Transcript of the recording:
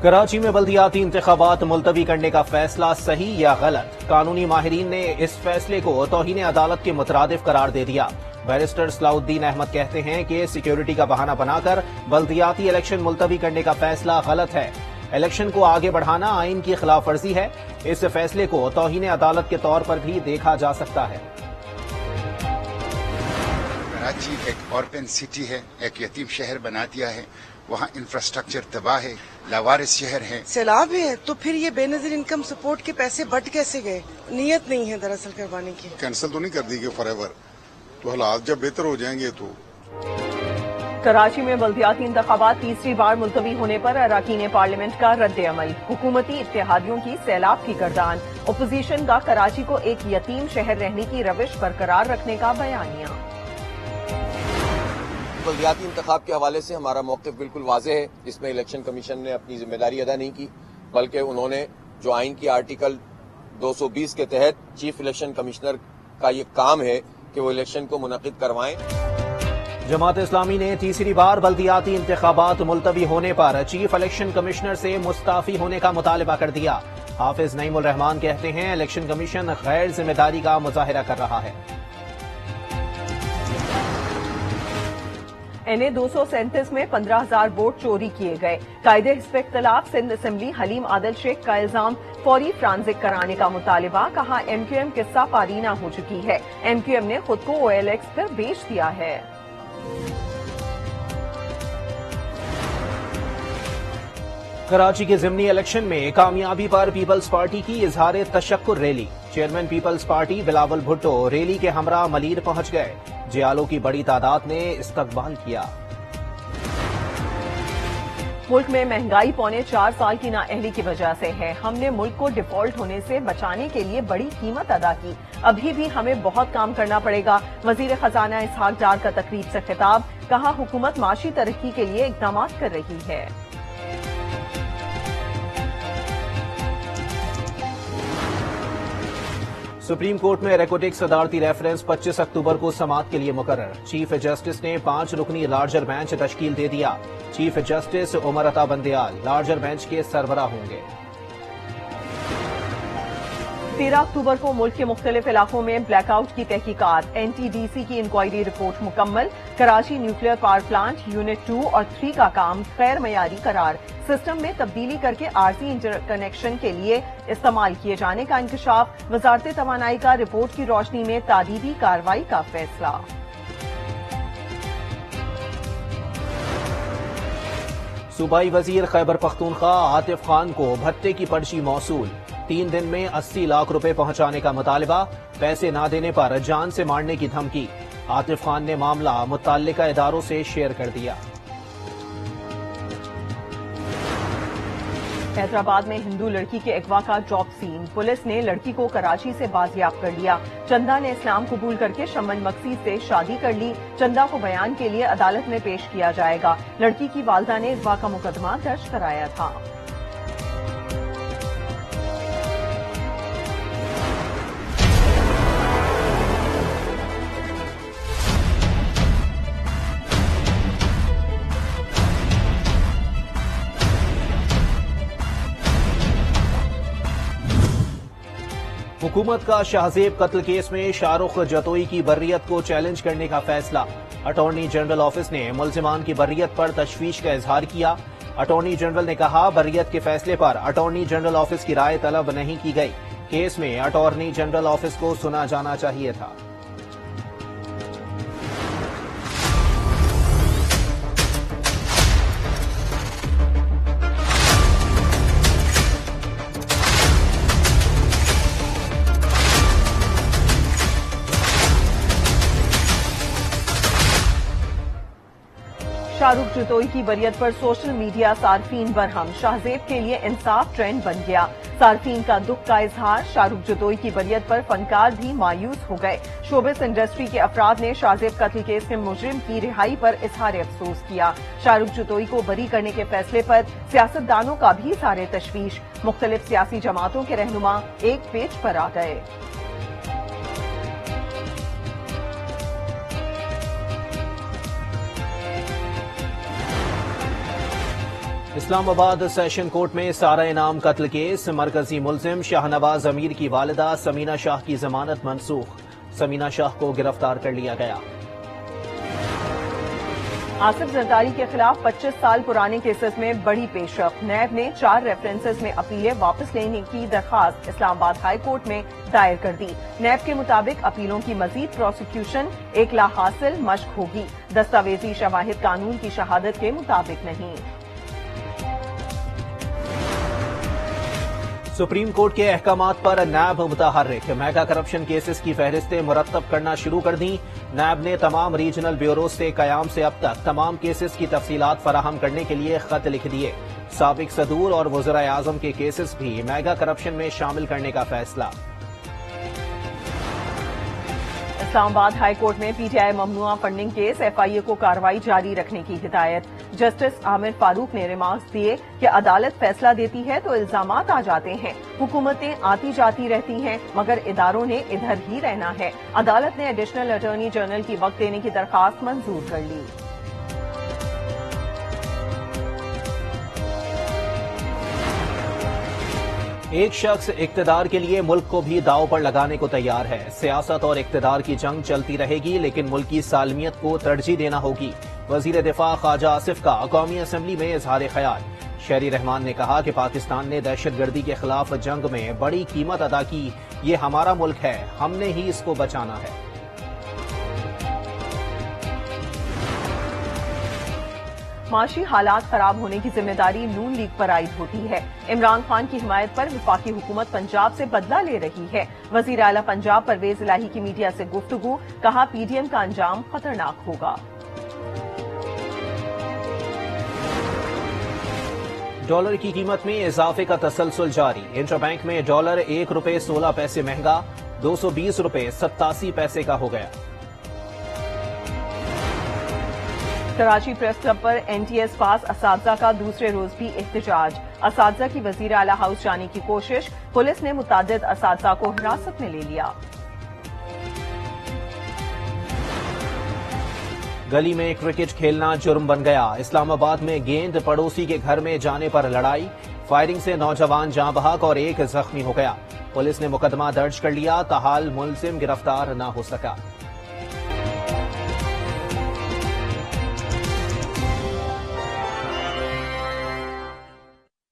کراچی میں بلدیاتی انتخابات ملتوی کرنے کا فیصلہ صحیح یا غلط؟ قانونی ماہرین نے اس فیصلے کو توہین عدالت کے مترادف قرار دے دیا۔ بیرسٹر صلاح الدین احمد کہتے ہیں کہ سیکیورٹی کا بہانہ بنا کر بلدیاتی الیکشن ملتوی کرنے کا فیصلہ غلط ہے۔ الیکشن کو آگے بڑھانا آئین کی خلاف ورزی ہے۔ اس فیصلے کو توہین عدالت کے طور پر بھی دیکھا جا سکتا ہے۔ کراچی ایک اورپن سٹی ہے، ایک یتیم شہر بنا دیا ہے، وہاں انفراسٹرکچر تباہ ہے، لاوارث شہر ہے۔ سیلاب ہے تو پھر یہ بے نظیر انکم سپورٹ کے پیسے بٹ کیسے گئے؟ نیت نہیں ہے دراصل کروانے کی۔ کینسل تو نہیں کر دی گئی فار ایور، تو حالات جب بہتر ہو جائیں گے تو۔ کراچی میں بلدیاتی انتخابات تیسری بار ملتوی ہونے پر اراکین پارلیمنٹ کا رد عمل، حکومتی اتحادیوں کی سیلاب کی گردان، اپوزیشن کا کراچی کو ایک یتیم شہر رہنے کی روش برقرار رکھنے کا بیانیہ۔ بلدیاتی انتخاب کے حوالے سے ہمارا موقف بالکل واضح ہے۔ اس میں الیکشن کمیشن نے اپنی ذمہ داری ادا نہیں کی، بلکہ انہوں نے جو آئین کی آرٹیکل 220 کے تحت چیف الیکشن کمشنر کا یہ کام ہے کہ وہ الیکشن کو منعقد کروائیں۔ جماعت اسلامی نے تیسری بار بلدیاتی انتخابات ملتوی ہونے پر چیف الیکشن کمشنر سے مستعفی ہونے کا مطالبہ کر دیا۔ حافظ نعیم الرحمان کہتے ہیں الیکشن کمیشن غیر ذمہ داری کا مظاہرہ کر رہا ہے۔ NA 237 میں 15,000 ووٹ چوری کیے گئے، قائد حزب اختلاف سندھ اسمبلی حلیم عادل شیخ کا الزام، فوری فرانزک کرانے کا مطالبہ، کہا MQM قصہ پارینہ ہو چکی ہے، MQM نے خود کو OLX پر بیچ دیا ہے۔ کراچی کے ضمنی الیکشن میں کامیابی پر پیپلز پارٹی کی اظہار تشکر rally, chairman Peoples Party Bilawal Bhutto rally کے ہمراہ ملیر پہنچ گئے، جیالوں کی بڑی تعداد نے استقبال کیا۔ ملک میں مہنگائی پونے 4 سال کی نااہلی کی وجہ سے ہے، ہم نے ملک کو ڈیفالٹ ہونے سے بچانے کے لیے بڑی قیمت ادا کی، ابھی بھی ہمیں بہت کام کرنا پڑے گا، وزیر خزانہ اسحاق ڈار کا تقریب سے خطاب، کہا حکومت معاشی ترقی کے لیے اقدامات کر رہی ہے۔ سپریم کورٹ میں ریکوٹک صدارتی ریفرنس 25 اکتوبر کو سماعت کے لیے مقرر، چیف جسٹس نے 5 رکنی لارجر بینچ تشکیل دے دیا، chief justice Umar Ata Bandial larger bench کے سربراہ ہوں گے۔ 13 اکتوبر کو ملک کے مختلف علاقوں میں بلیک آؤٹ کی تحقیقات، NTDC کی انکوائری رپورٹ مکمل، Karachi nuclear power plant unit 2 اور 3 کا کام غیر معیاری قرار، سسٹم میں تبدیلی کر کے عارضی انٹر کنیکشن کے لیے استعمال کیے جانے کا انکشاف، وزارت توانائی کا رپورٹ کی روشنی میں تادیبی کارروائی کا فیصلہ۔ صوبائی وزیر خیبر پختونخوا عاطف خان کو بھتے کی پرچی موصول، 3 دن میں 80 لاکھ روپے پہنچانے کا مطالبہ، پیسے نہ دینے پر جان سے مارنے کی دھمکی، عاطف خان نے معاملہ متعلقہ اداروں سے شیئر کر دیا۔ حیدرآباد میں ہندو لڑکی کے اغوا کا ڈراپ سین، پولیس نے لڑکی کو کراچی سے بازیاب کر لیا، چندہ نے اسلام قبول کر کے شمن مکسی سے شادی کر لی، چندہ کو بیان کے لیے عدالت میں پیش کیا جائے گا، لڑکی کی والدہ نے اغوا کا مقدمہ درج کرایا تھا۔ حکومت کا شاہزیب قتل کیس میں شاہ رخ جتوئی کی بریت کو چیلنج کرنے کا فیصلہ، اٹارنی جنرل آفس نے ملزمان کی بریت پر تشویش کا اظہار کیا، اٹارنی جنرل نے کہا بریت کے فیصلے پر اٹارنی جنرل آفس کی رائے طلب نہیں کی گئی، کیس میں اٹارنی جنرل آفس کو سنا جانا چاہیے تھا۔ شاہ رخ جتوئی کی بریت پر سوشل میڈیا صارفین برہم، شاہزیب کے لیے انصاف ٹرینڈ بن گیا، صارفین کا دکھ کا اظہار، شاہ رخ جتوئی کی بریت پر فنکار بھی مایوس ہو گئے، شوبز انڈسٹری کے افراد نے شاہزیب قتل کیس میں مجرم کی رہائی پر اظہار افسوس کیا، شاہ رخ جتوئی کو بری کرنے کے فیصلے پر سیاستدانوں کا بھی اظہار تشویش، مختلف سیاسی جماعتوں کے رہنما ایک پیج پر آ گئے۔ اسلام آباد سیشن کورٹ میں سارا انعام قتل کیس مرکزی ملزم شاہنواز امیر کی والدہ سمینہ شاہ کی ضمانت منسوخ، سمینہ شاہ کو گرفتار کر لیا گیا۔ آصف زرداری کے خلاف 25 سال پرانے کیسز میں بڑی پیش رفت، نیب نے 4 ریفرنسز میں اپیلیں واپس لینے کی درخواست اسلام آباد ہائی کورٹ میں دائر کر دی۔ نیب کے مطابق اپیلوں کی مزید پروسیکیوشن 1 لاکھ حاصل مشق ہوگی، دستاویزی شواہد قانون کی شہادت کے مطابق نہیں۔ سپریم کورٹ کے احکامات پر نیب متحرک، میگا کرپشن کیسز کی فہرستیں مرتب کرنا شروع کر دیں۔ نیب نے تمام ریجنل بیوروز سے قیام سے اب تک تمام کیسز کی تفصیلات فراہم کرنے کے لیے خط لکھ دیے۔ سابق صدور اور وزراء اعظم کے کیسز بھی میگا کرپشن میں شامل کرنے کا فیصلہ۔ اسلام آباد ہائی کورٹ میں پی ٹی آئی ممنوعہ funding case F I A کو کارروائی جاری رکھنے کی ہدایت۔ جسٹس عامر فاروق نے ریمارکس دیے کہ عدالت فیصلہ دیتی ہے تو الزامات آ جاتے ہیں، حکومتیں آتی جاتی رہتی ہیں مگر اداروں نے ادھر ہی رہنا ہے۔ عدالت نے ایڈیشنل اٹارنی جنرل کی وقت دینے کی درخواست منظور کر لی۔ ایک شخص اقتدار کے لیے ملک کو بھی داؤ پر لگانے کو تیار ہے۔ سیاست اور اقتدار کی جنگ چلتی رہے گی لیکن ملک کی سالمیت کو ترجیح دینا ہوگی، وزیر دفاع خواجہ آصف کا قومی اسمبلی میں اظہار خیال۔ شہری رحمان نے کہا کہ پاکستان نے دہشت گردی کے خلاف جنگ میں بڑی قیمت ادا کی، یہ ہمارا ملک ہے، ہم نے ہی اس کو بچانا ہے۔ معاشی حالات خراب ہونے کی ذمہ داری نون لیگ پر عائد ہوتی ہے۔ عمران خان کی حمایت پر وفاقی حکومت پنجاب سے بدلہ لے رہی ہے۔ وزیر اعلیٰ پنجاب پرویز الہی کی میڈیا سے گفتگو، کہا پی ڈی ایم کا انجام خطرناک ہوگا۔ ڈالر کی قیمت میں اضافے کا تسلسل جاری، انٹر بینک میں ڈالر 1 روپے 16 پیسے مہنگا، 220 روپے 87 پیسے کا ہو گیا۔ کراچی پریس کلب پر این ٹی ایس پاس اساتذہ کا دوسرے روز بھی احتجاج، اساتذہ کی وزیر اعلیٰ ہاؤس جانے کی کوشش، پولیس نے متعدد اساتذہ کو حراست میں لے لیا۔ گلی میں کرکٹ کھیلنا جرم بن گیا، اسلام آباد میں گیند پڑوسی کے گھر میں جانے پر لڑائی، فائرنگ سے نوجوان جاں بحق اور 1 زخمی ہو گیا۔ پولیس نے مقدمہ درج کر لیا، تاحال ملزم گرفتار نہ ہو سکا۔